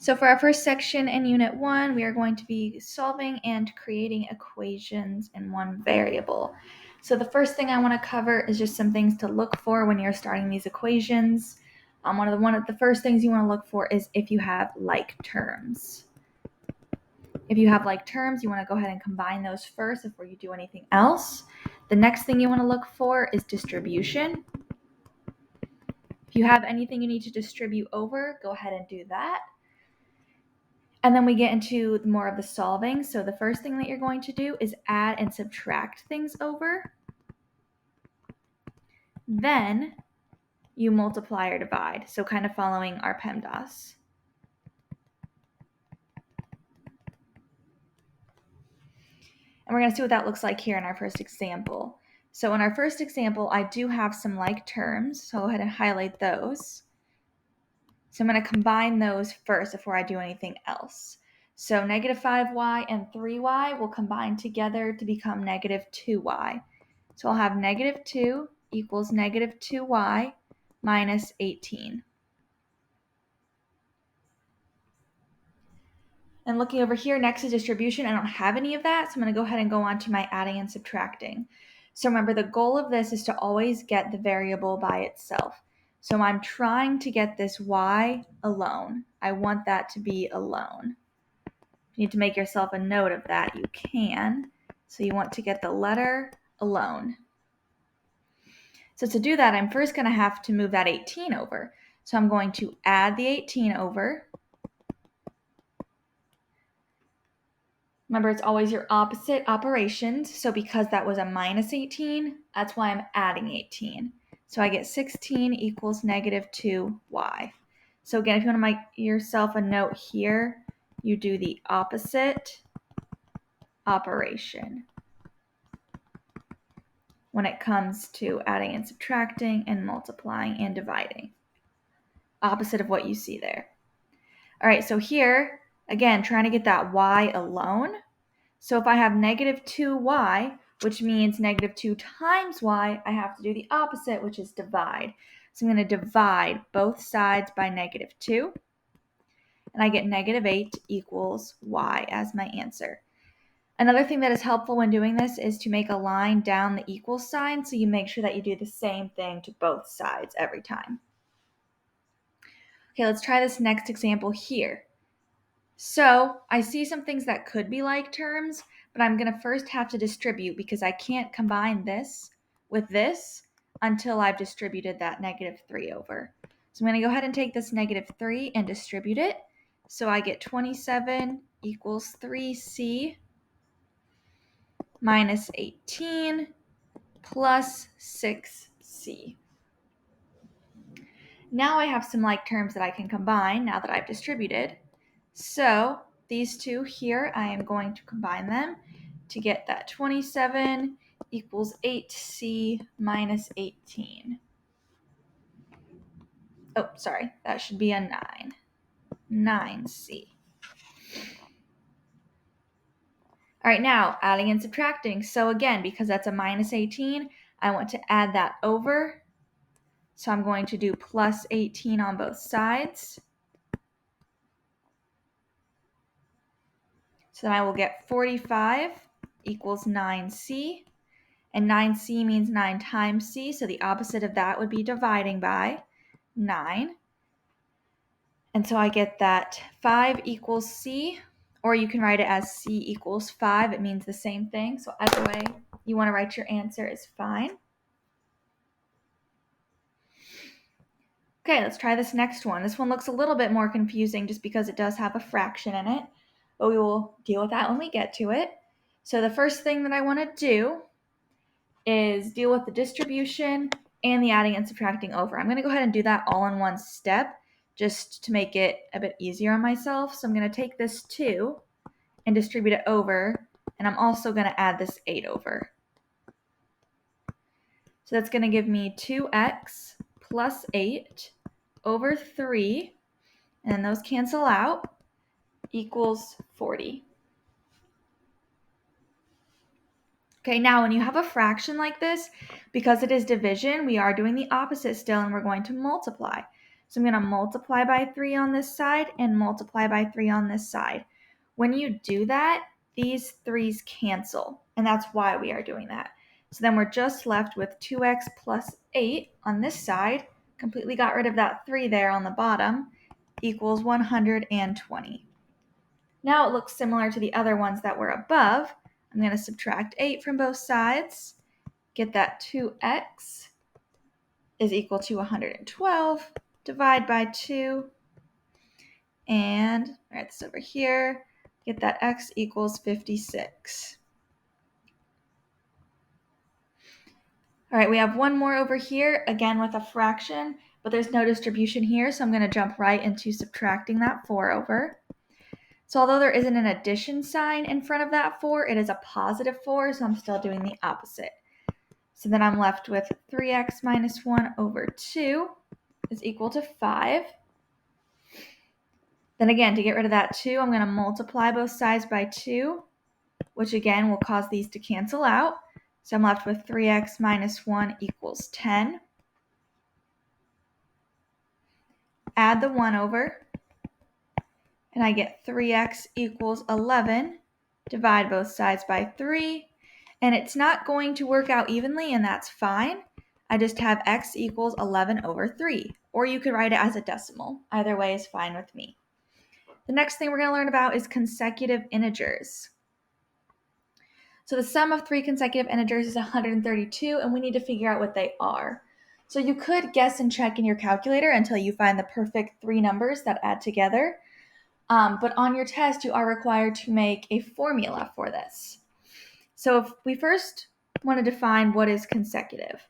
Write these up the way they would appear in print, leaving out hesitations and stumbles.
So for our first section in Unit 1, we are going to be solving and creating equations in one variable. So the first thing I want to cover is just some things to look for when you're starting these equations. One of the first things you want to look for is if you have like terms. If you have like terms, you want to go ahead and combine those first before you do anything else. The next thing you want to look for is distribution. If you have anything you need to distribute over, go ahead and do that. And then we get into more of the solving. So the first thing that you're going to do is add and subtract things over. Then you multiply or divide. So kind of following our PEMDAS. And we're going to see what that looks like here in our first example. So in our first example, I do have some like terms. So I'll go ahead and highlight those. So I'm going to combine those first before I do anything else. So negative 5y and 3y will combine together to become negative 2y. So I'll have negative 2 equals negative 2y minus 18. And looking over here next to distribution, I don't have any of that, so I'm going to go ahead and go on to my adding and subtracting. So remember, the goal of this is to always get the variable by itself. So I'm trying to get this y alone. I want that to be alone. If you need to make yourself a note of that, you can. So you want to get the letter alone. So to do that, I'm first going to have to move that 18 over. So I'm going to add the 18 over. Remember, it's always your opposite operations. So because that was a minus 18, that's why I'm adding 18. So I get 16 equals negative 2y. So again, if you want to make yourself a note here, you do the opposite operation when it comes to adding and subtracting and multiplying and dividing. Opposite of what you see there. All right, so here, again, trying to get that y alone. So if I have negative 2y, which means negative 2 times y, I have to do the opposite, which is divide. So I'm going to divide both sides by negative 2. And I get negative 8 equals y as my answer. Another thing that is helpful when doing this is to make a line down the equal sign, so you make sure that you do the same thing to both sides every time. Okay, let's try this next example here. So I see some things that could be like terms, but I'm going to first have to distribute because I can't combine this with this until I've distributed that negative 3 over. So I'm going to go ahead and take this negative 3 and distribute it. So I get 27 equals 3c minus 18 plus 6c. Now I have some like terms that I can combine now that I've distributed. So these two here, I am going to combine them to get that 27 equals 8c minus 18. Oh, sorry, that should be a 9. 9c. All right, now adding and subtracting. So again, because that's a minus 18, I want to add that over. So I'm going to do plus 18 on both sides. So then I will get 45 equals 9c. And 9c means 9 times c, so the opposite of that would be dividing by 9. And so I get that 5 equals c, or you can write it as c equals 5. It means the same thing, so either way you want to write your answer is fine. Okay, let's try this next one. This one looks a little bit more confusing just because it does have a fraction in it, but we will deal with that when we get to it. So the first thing that I want to do is deal with the distribution and the adding and subtracting over. I'm going to go ahead and do that all in one step just to make it a bit easier on myself. So I'm going to take this 2 and distribute it over, and I'm also going to add this 8 over. So that's going to give me 2x plus 8 over 3, and then those cancel out, equals 40. Okay, now when you have a fraction like this, because it is division, we are doing the opposite still, and we're going to multiply. So I'm going to multiply by 3 on this side and multiply by 3 on this side. When you do that, these 3's cancel, and that's why we are doing that. So then we're just left with 2x plus 8 on this side, completely got rid of that 3 there on the bottom, equals 120. Now it looks similar to the other ones that were above. I'm going to subtract 8 from both sides, get that 2x is equal to 112, divide by 2, and write this over here, get that x equals 56. All right, we have one more over here, again with a fraction, but there's no distribution here, so I'm going to jump right into subtracting that 4 over. So although there isn't an addition sign in front of that 4, it is a positive 4, so I'm still doing the opposite. So then I'm left with 3x minus 1 over 2 is equal to 5. Then again, to get rid of that 2, I'm going to multiply both sides by 2, which again will cause these to cancel out. So I'm left with 3x minus 1 equals 10. Add the 1 over, and I get 3x equals 11. Divide both sides by 3, and it's not going to work out evenly, and that's fine. I just have x equals 11 over 3, or you could write it as a decimal. Either way is fine with me. The next thing we're going to learn about is consecutive integers. So the sum of 3 consecutive integers is 132, and we need to figure out what they are. So you could guess and check in your calculator until you find the perfect 3 numbers that add together. But on your test, you are required to make a formula for this. So if we first want to define what is consecutive.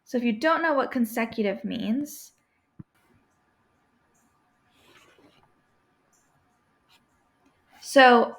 So if you don't know what consecutive means, so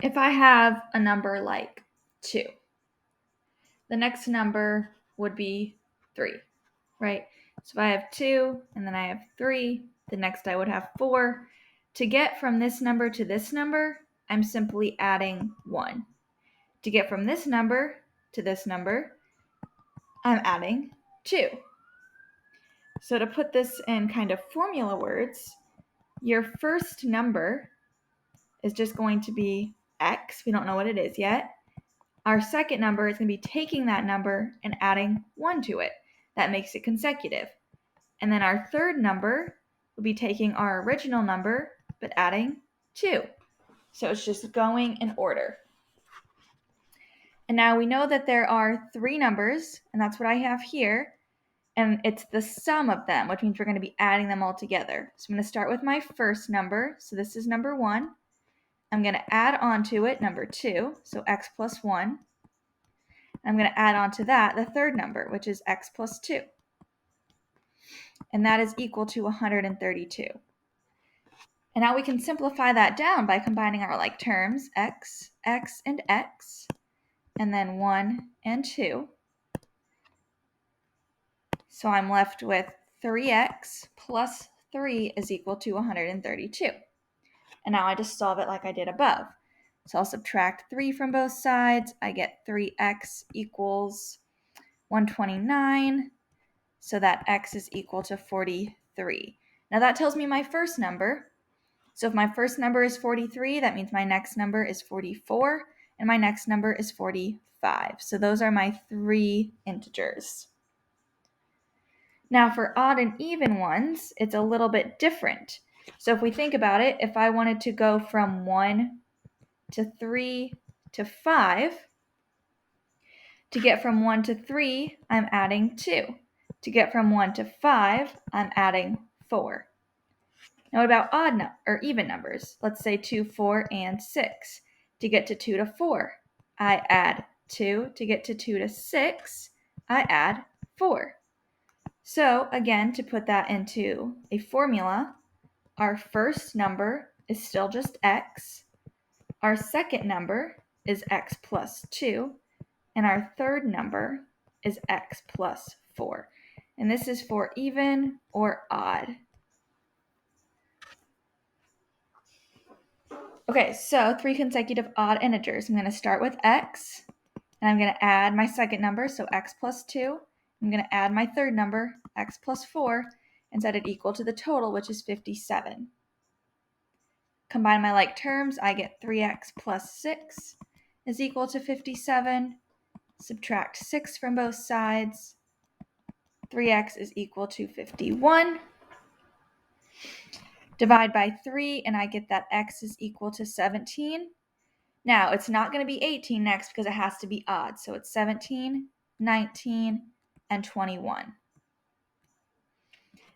if I have a number like 2, the next number would be 3, right? So if I have 2 and then I have 3, the next I would have 4. To get from this number to this number, I'm simply adding 1. To get from this number to this number, I'm adding 2. So to put this in kind of formula words, your first number is just going to be x. We don't know what it is yet. Our second number is going to be taking that number and adding 1 to it. That makes it consecutive. And then our third number will be taking our original number, but adding 2. So it's just going in order. And now we know that there are 3 numbers, and that's what I have here. And it's the sum of them, which means we're going to be adding them all together. So I'm going to start with my first number. So this is number 1. I'm going to add on to it number 2, so x plus 1. I'm going to add on to that the third number, which is x plus 2. And that is equal to 132. And now we can simplify that down by combining our like terms, x, and x, and then 1 and 2. So I'm left with 3x plus 3 is equal to 132. And now I just solve it like I did above. So I'll subtract 3 from both sides. I get 3x equals 129. So that x is equal to 43. Now that tells me my first number. So if my first number is 43, that means my next number is 44, and my next number is 45. So those are my 3 integers. Now for odd and even ones, it's a little bit different. So if we think about it, if I wanted to go from 1 to 3 to 5, to get from 1 to 3, I'm adding 2. To get from 1 to 5, I'm adding 4. Now what about odd or even numbers? Let's say 2, 4, and 6. To get to 2 to 4, I add 2. To get to 2 to 6, I add 4. So again, to put that into a formula, our first number is still just x. Our second number is x plus 2. And our third number is x plus 4. And this is for even or odd. Okay, so 3 consecutive odd integers. I'm going to start with x, and I'm going to add my second number, so x plus 2. I'm going to add my third number, x plus 4, and set it equal to the total, which is 57. Combine my like terms, I get 3x plus 6 is equal to 57. Subtract 6 from both sides. 3x is equal to 51. Divide by 3, and I get that x is equal to 17. Now, it's not going to be 18 next because it has to be odd. So it's 17, 19, and 21.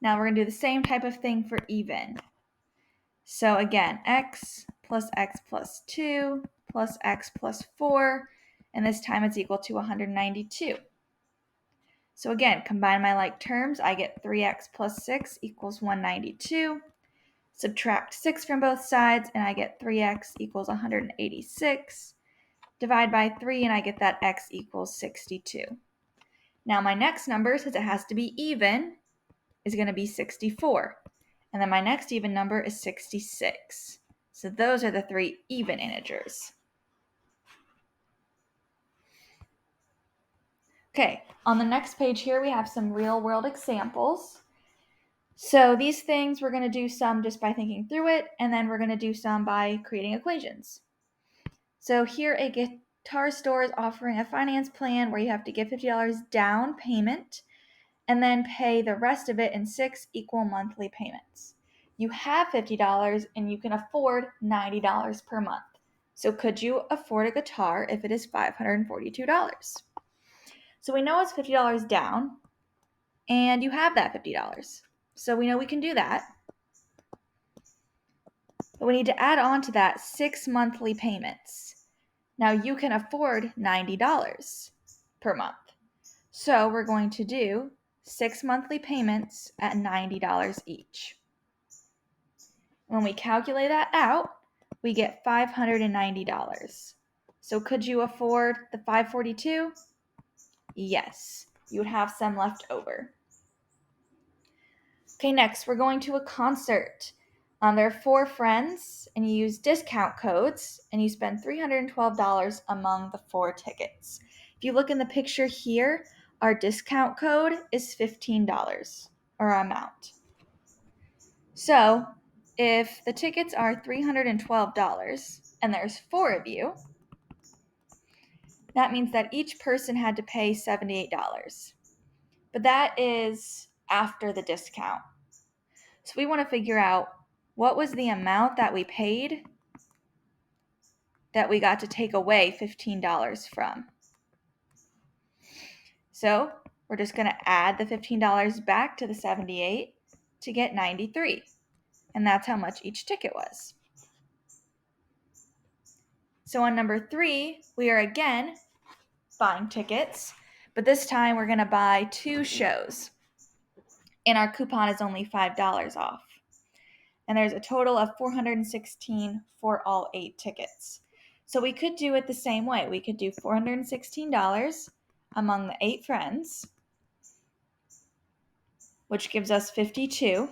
Now we're going to do the same type of thing for even. So again, x plus 2 plus x plus 4, and this time it's equal to 192. So again, combine my like terms, I get 3x plus 6 equals 192. Subtract 6 from both sides, and I get 3x equals 186. Divide by 3, and I get that x equals 62. Now my next number, since it has to be even, is going to be 64. And then my next even number is 66. So those are the three even integers. Okay, on the next page here, we have some real world examples. So these things, we're going to do some just by thinking through it, and then we're going to do some by creating equations. So here, a guitar store is offering a finance plan where you have to give $50 down payment and then pay the rest of it in 6 equal monthly payments. You have $50 and you can afford $90 per month. So could you afford a guitar if it is $542? So we know it's $50 down, and you have that $50. So we know we can do that. But we need to add on to that 6 monthly payments. Now you can afford $90 per month. So we're going to do 6 monthly payments at $90 each. When we calculate that out, we get $590. So could you afford the $542? Yes, you would have some left over. Okay, next we're going to a concert. There are 4 friends, and you use discount codes, and you spend $312 among the 4 tickets. If you look in the picture here, our discount code is $15, or our amount. So, if the tickets are $312 and there's 4 of you, that means that each person had to pay $78. But that is after the discount. So we want to figure out what was the amount that we paid that we got to take away $15 from. So we're just going to add the $15 back to the 78 to get 93. And that's how much each ticket was. So on number 3, we are again buying tickets, but this time we're going to buy 2 shows. And our coupon is only $5 off. And there's a total of $416 for all 8 tickets. So we could do it the same way. We could do $416 among the 8 friends, which gives us $52.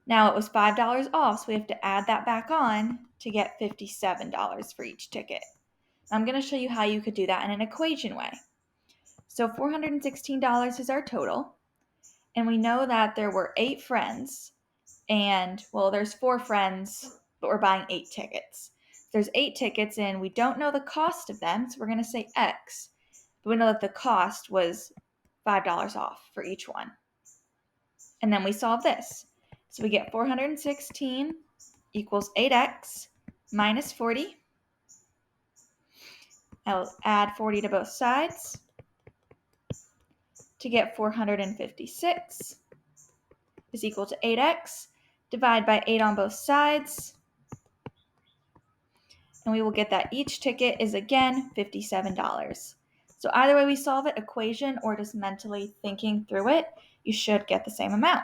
Now it was $5 off, so we have to add that back on to get $57 for each ticket. I'm going to show you how you could do that in an equation way. So $416 is our total, and we know that there were 8 friends, and, well, there's 4 friends, but we're buying 8 tickets. There's 8 tickets, and we don't know the cost of them, so we're going to say X, but we know that the cost was $5 off for each one. And then we solve this. So we get 416 equals 8x minus 40. I'll add 40 to both sides to get 456 is equal to 8x. Divide by 8 on both sides. And we will get that each ticket is again $57. So either way we solve it, equation or just mentally thinking through it, you should get the same amount.